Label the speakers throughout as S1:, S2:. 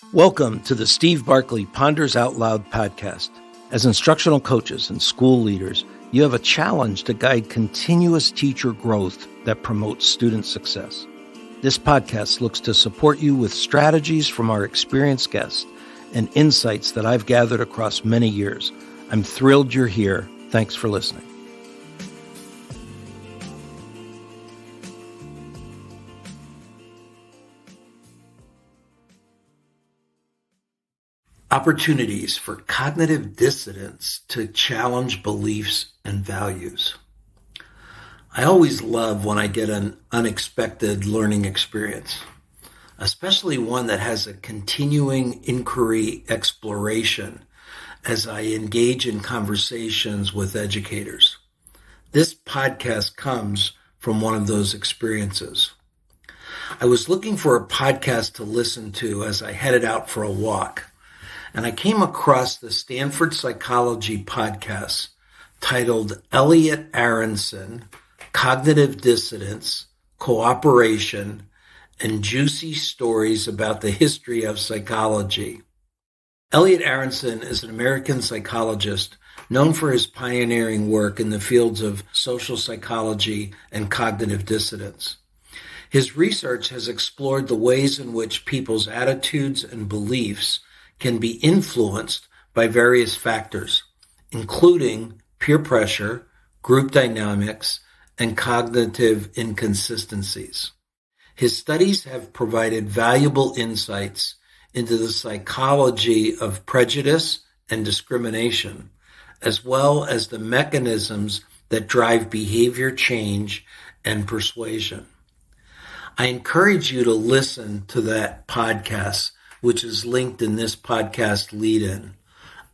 S1: Welcome to the Steve Barkley Ponders Out Loud podcast. As instructional coaches and school leaders, you have a challenge to guide continuous teacher growth that promotes student success. This podcast looks to support you with strategies from our experienced guests and insights that I've gathered across many years. I'm thrilled you're here. Thanks for listening. Opportunities for cognitive dissonance to challenge beliefs and values. I always love when I get an unexpected learning experience, especially one that has a continuing inquiry exploration as I engage in conversations with educators. This podcast comes from one of those experiences. I was looking for a podcast to listen to as I headed out for a walk, and I came across the Stanford Psychology Podcast titled Elliot Aronson, Cognitive Dissonance, Cooperation, and Juicy Stories About the History of Psychology. Elliot Aronson is an American psychologist known for his pioneering work in the fields of social psychology and cognitive dissonance. His research has explored the ways in which people's attitudes and beliefs can be influenced by various factors, including peer pressure, group dynamics, and cognitive inconsistencies. His studies have provided valuable insights into the psychology of prejudice and discrimination, as well as the mechanisms that drive behavior change and persuasion. I encourage you to listen to that podcast, which is linked in this podcast lead-in.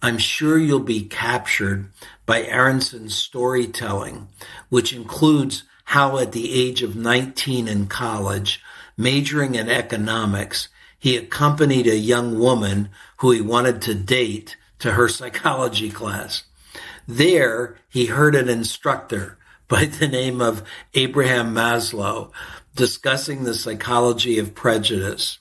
S1: I'm sure you'll be captured by Aronson's storytelling, which includes how at the age of 19 in college, majoring in economics, he accompanied a young woman who he wanted to date to her psychology class. There, he heard an instructor by the name of Abraham Maslow discussing the psychology of prejudice.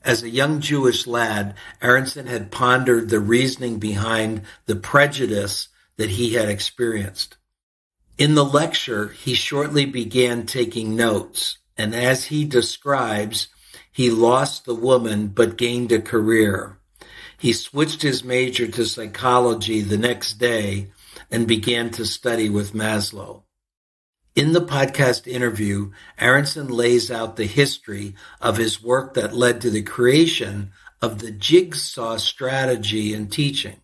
S1: As a young Jewish lad, Aronson had pondered the reasoning behind the prejudice that he had experienced. In the lecture, he shortly began taking notes, and as he describes, he lost the woman but gained a career. He switched his major to psychology the next day and began to study with Maslow. In the podcast interview, Aronson lays out the history of his work that led to the creation of the jigsaw strategy in teaching.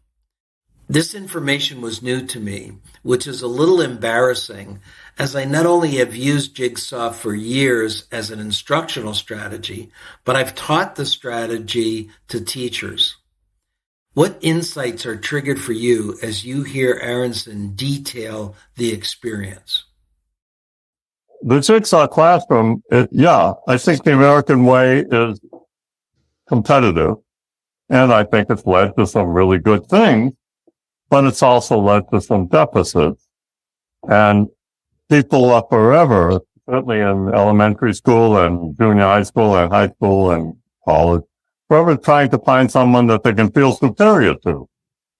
S1: This information was new to me, which is a little embarrassing, as I not only have used jigsaw for years as an instructional strategy, but I've taught the strategy to teachers. What insights are triggered for you as you hear Aronson detail the experience?
S2: The jigsaw classroom, I think the American way is competitive, and I think it's led to some really good things, but it's also led to some deficits. And people are forever, certainly in elementary school and junior high school and high school and college, forever trying to find someone that they can feel superior to.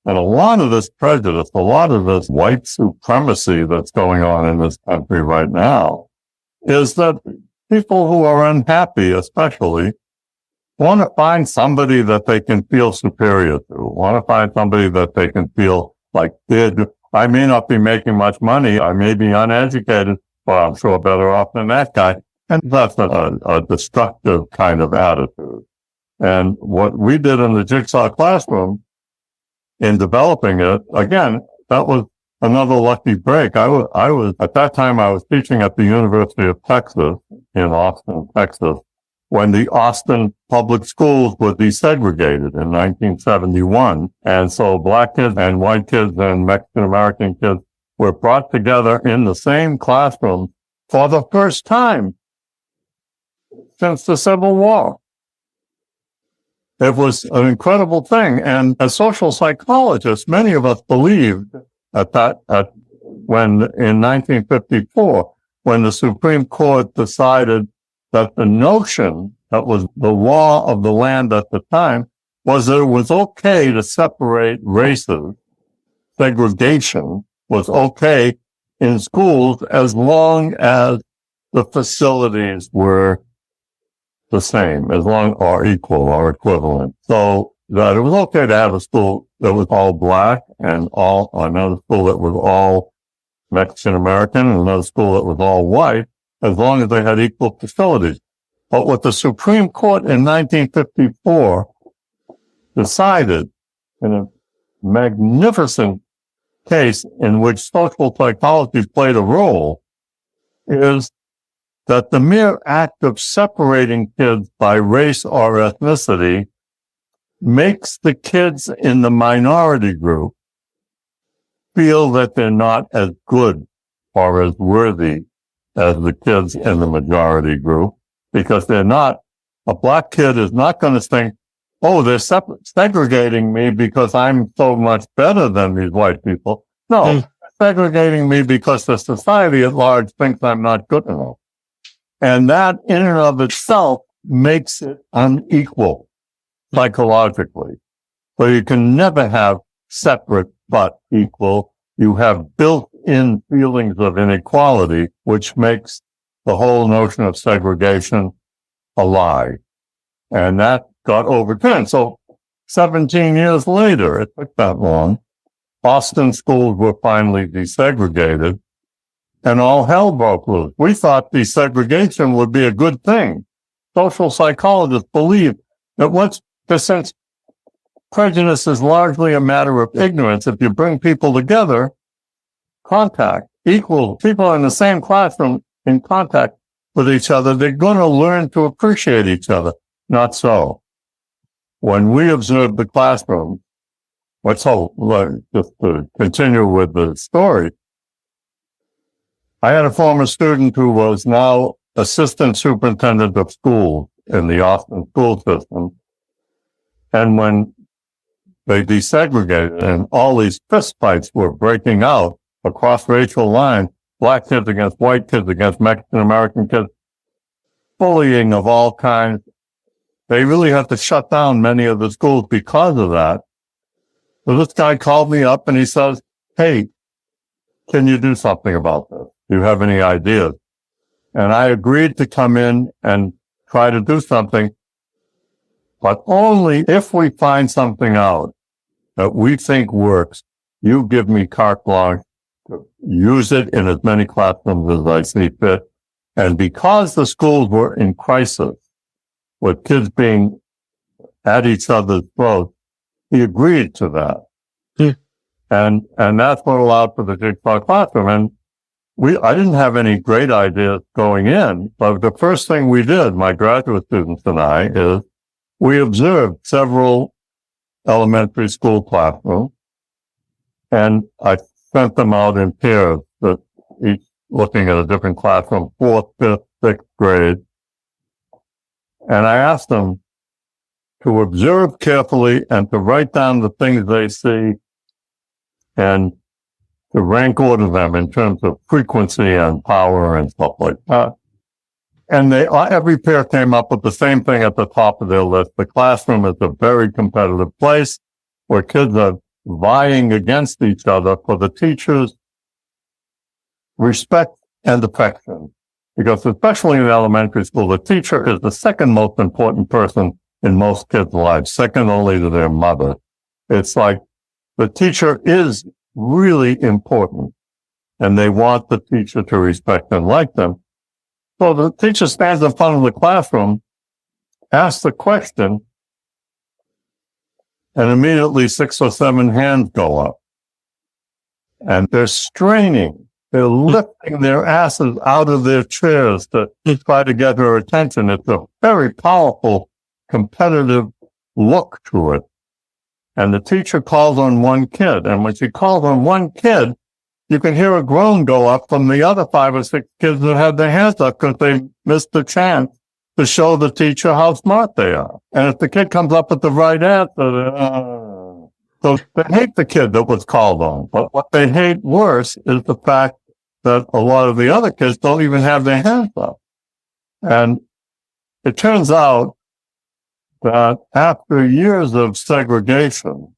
S2: And a lot of this prejudice, a lot of this white supremacy that's going on in this country right now is that people who are unhappy, especially, want to find somebody that they can feel superior to, want to find somebody that they can feel like I may not be making much money, I may be uneducated, but I'm sure better off than that guy. And that's a destructive kind of attitude. And what we did in the jigsaw classroom in developing it, again, that was another lucky break. I was at that time I was teaching at the University of Texas in Austin, Texas, when the Austin public schools were desegregated in 1971. And so black kids and white kids and Mexican American kids were brought together in the same classroom for the first time since the Civil War. It was an incredible thing. And as social psychologists, many of us believed when in 1954, when the Supreme Court decided that the notion that was the law of the land at the time was that it was okay to separate races. Segregation was okay in schools as long as the facilities were the same, as long or equal or equivalent. So that it was okay to have a school that was all black and another school that was all Mexican American and another school that was all white, as long as they had equal facilities. But what the Supreme Court in 1954 decided in a magnificent case in which social psychology played a role is that the mere act of separating kids by race or ethnicity makes the kids in the minority group feel that they're not as good or as worthy as the kids in the majority group, because a black kid is not going to think, oh, they're segregating me because I'm so much better than these white people. No, segregating me because the society at large thinks I'm not good enough. And that in and of itself makes it unequal psychologically. So you can never have separate but equal. You have built-in feelings of inequality, which makes the whole notion of segregation a lie. And that got overturned. So 17 years later, it took that long, Boston schools were finally desegregated and all hell broke loose. We thought desegregation would be a good thing. Social psychologists believe that since prejudice is largely a matter of ignorance, if you bring people together, equal people in the same classroom in contact with each other, they're going to learn to appreciate each other. Not so. When we observed the classroom, just to continue with the story, I had a former student who was now assistant superintendent of schools in the Austin school system. And when they desegregated and all these fistfights were breaking out across racial lines, black kids against white kids against Mexican American kids, bullying of all kinds, they really had to shut down many of the schools because of that. So this guy called me up and he says, hey, can you do something about this? Do you have any ideas? And I agreed to come in and try to do something, but only if we find something out that we think works. You give me carte blanche to use it in as many classrooms as I see fit. And because the schools were in crisis, with kids being at each other's throats, he agreed to that. And that's what allowed for the jigsaw classroom. And I didn't have any great ideas going in, but the first thing we did, my graduate students and I, is we observed several elementary school classrooms, and I sent them out in pairs, each looking at a different classroom, 4th, 5th, 6th grade. And I asked them to observe carefully and to write down the things they see and to rank order them in terms of frequency and power and stuff like that. And every pair came up with the same thing at the top of their list. The classroom is a very competitive place where kids are vying against each other for the teacher's respect and affection. Because especially in elementary school, the teacher is the second most important person in most kids' lives, second only to their mother. It's like the teacher is really important, and they want the teacher to respect and like them. So the teacher stands in front of the classroom, asks the question, and immediately 6 or 7 hands go up. And they're straining. They're lifting their asses out of their chairs to try to get her attention. It's a very powerful, competitive look to it. And the teacher calls on one kid. And when she calls on one kid, you can hear a groan go up from the other 5 or 6 kids that had their hands up because they missed the chance to show the teacher how smart they are. And if the kid comes up with the right answer, so they hate the kid that was called on. But what they hate worse is the fact that a lot of the other kids don't even have their hands up. And it turns out that after years of segregation,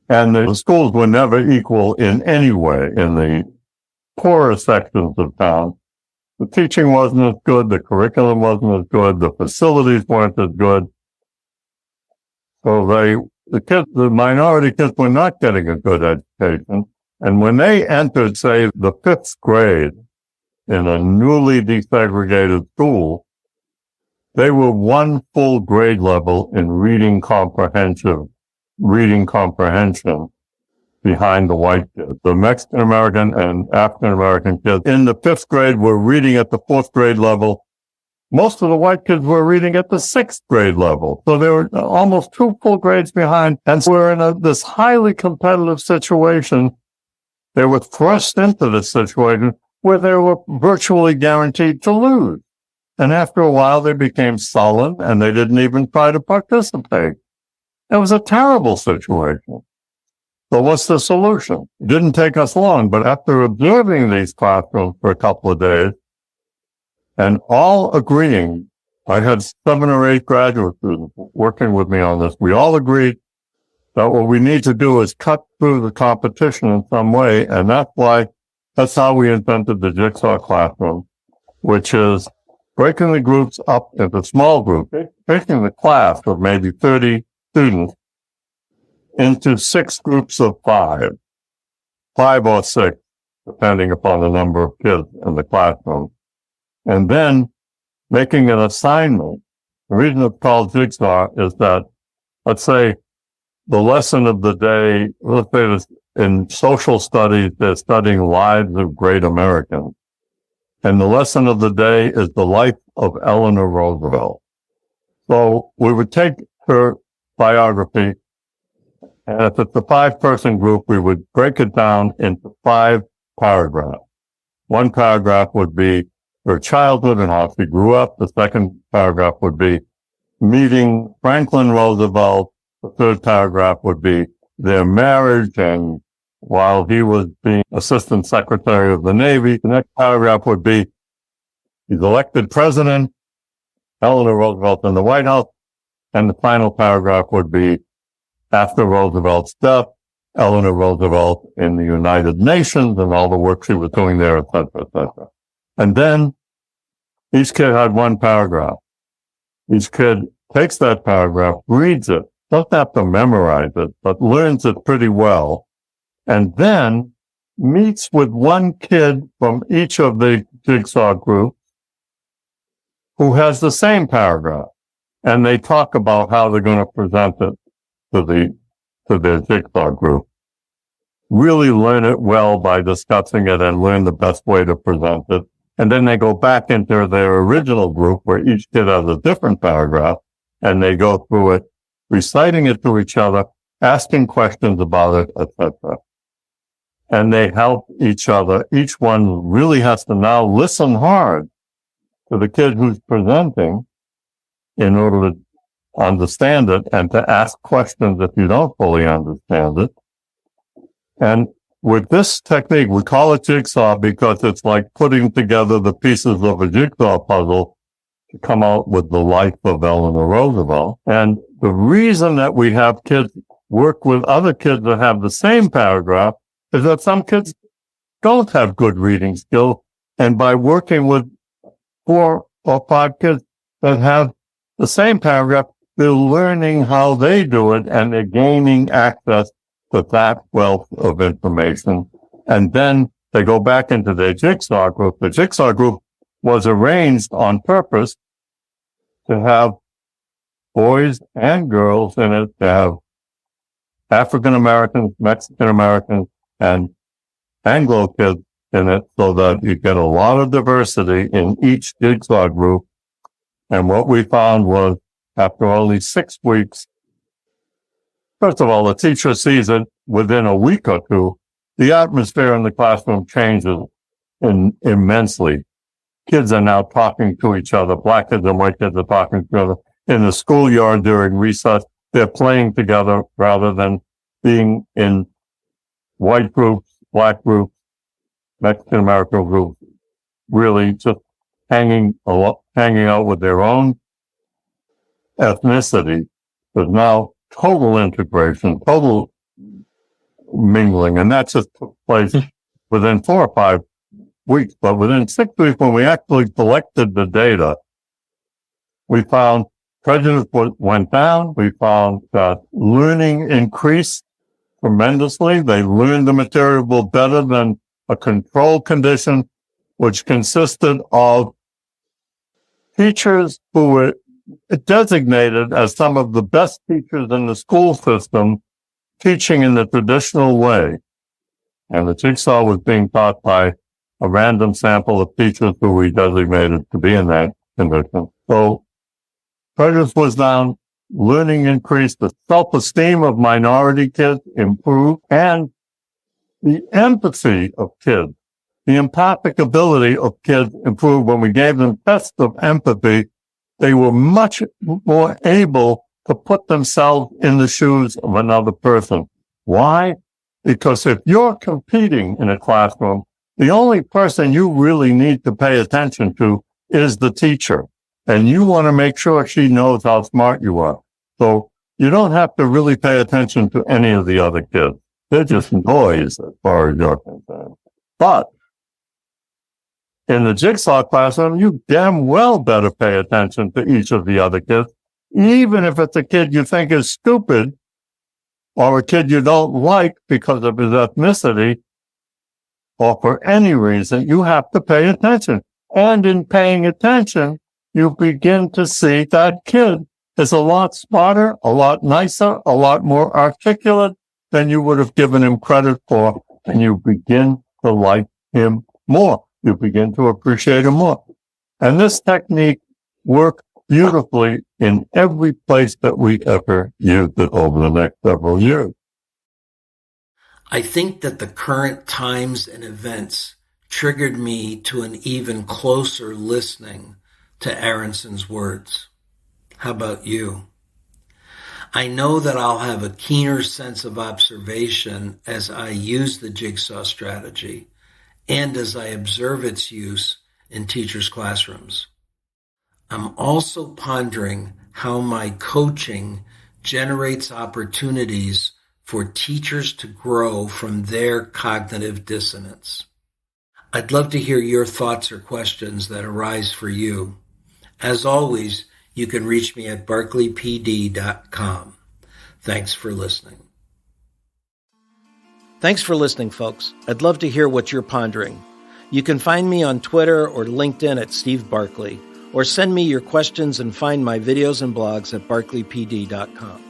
S2: and the schools were never equal in any way in the poorer sections of town, the teaching wasn't as good, the curriculum wasn't as good, the facilities weren't as good. So the minority kids were not getting a good education. And when they entered, say, the 5th grade in a newly desegregated school, they were one full grade level in reading comprehension behind the white kids. The Mexican-American and African-American kids in the 5th grade were reading at the 4th grade level. Most of the white kids were reading at the 6th grade level. So they were almost 2 full grades behind. And so we're in this highly competitive situation. They were thrust into this situation where they were virtually guaranteed to lose. And after a while, they became sullen and they didn't even try to participate. It was a terrible situation. So what's the solution? It didn't take us long, but after observing these classrooms for a couple of days and all agreeing, I had 7 or 8 graduate students working with me on this. We all agreed that what we need to do is cut through the competition in some way. And that's how we invented the jigsaw classroom, which is breaking the groups up into small groups, taking the class of maybe 30 students into 6 groups of 5 or 6, depending upon the number of kids in the classroom. And then making an assignment. The reason it's called jigsaw is that, let's say, the lesson of the day, let's say this, in social studies, they're studying lives of great Americans. And the lesson of the day is the life of Eleanor Roosevelt. So we would take her biography, and if it's a 5-person group, we would break it down into 5 paragraphs. One paragraph would be her childhood and how she grew up. The second paragraph would be meeting Franklin Roosevelt. The third paragraph would be their marriage and while he was being Assistant Secretary of the Navy. The next paragraph would be he's elected president, Eleanor Roosevelt in the White House. And the final paragraph would be after Roosevelt's death, Eleanor Roosevelt in the United Nations and all the work she was doing there, et cetera, et cetera. And then each kid had 1 paragraph. Each kid takes that paragraph, reads it, doesn't have to memorize it, but learns it pretty well, and then meets with 1 kid from each of the jigsaw groups who has the same paragraph. And they talk about how they're going to present it to their jigsaw group. Really learn it well by discussing it and learn the best way to present it. And then they go back into their original group where each kid has a different paragraph and they go through it, reciting it to each other, asking questions about it, etc. And they help each other. Each one really has to now listen hard to the kid who's presenting in order to understand it and to ask questions if you don't fully understand it. And with this technique, we call it jigsaw because it's like putting together the pieces of a jigsaw puzzle to come out with the life of Eleanor Roosevelt. And the reason that we have kids work with other kids that have the same paragraph is that some kids don't have good reading skills. And by working with 4 or 5 kids that have the same paragraph, they're learning how they do it and they're gaining access to that wealth of information. And then they go back into their jigsaw group. The jigsaw group was arranged on purpose to have boys and girls in it, to have African Americans, Mexican Americans, and Anglo kids in it so that you get a lot of diversity in each jigsaw group. And what we found was after only 6 weeks, first of all, the teacher sees it within a week or 2. The atmosphere in the classroom changes immensely. Kids are now talking to each other. Black kids and white kids are talking to each other. In the schoolyard during recess, they're playing together rather than being in white groups, black groups, Mexican American groups, really just hanging out with their own ethnicity. There's now total integration, total mingling, and that just took place within 4 or 5 weeks. But within 6 weeks, when we actually collected the data, we found prejudice went down. We found that learning increased tremendously. They learned the material better than a control condition, which consisted of teachers who were designated as some of the best teachers in the school system, teaching in the traditional way. And the jigsaw was being taught by a random sample of teachers who we designated to be in that condition. So prejudice was down, learning increased, the self-esteem of minority kids improved, and the empathy of kids, the empathic ability of kids improved. When we gave them tests of empathy, they were much more able to put themselves in the shoes of another person. Why? Because if you're competing in a classroom, the only person you really need to pay attention to is the teacher. And you want to make sure she knows how smart you are. So you don't have to really pay attention to any of the other kids. They're just noise as far as you're concerned. But in the jigsaw classroom, you damn well better pay attention to each of the other kids, even if it's a kid you think is stupid or a kid you don't like because of his ethnicity or for any reason. You have to pay attention. And in paying attention, you begin to see that kid is a lot smarter, a lot nicer, a lot more articulate than you would have given him credit for, and you begin to like him more. You begin to appreciate him more. And this technique worked beautifully in every place that we ever used it over the next several years.
S1: I think that the current times and events triggered me to an even closer listening to Aronson's words. How about you? I know that I'll have a keener sense of observation as I use the jigsaw strategy and as I observe its use in teachers' classrooms. I'm also pondering how my coaching generates opportunities for teachers to grow from their cognitive dissonance. I'd love to hear your thoughts or questions that arise for you. As always, you can reach me at barkleypd.com. Thanks for listening. Thanks for listening, folks. I'd love to hear what you're pondering. You can find me on Twitter or LinkedIn at Steve Barkley, or send me your questions and find my videos and blogs at barkleypd.com.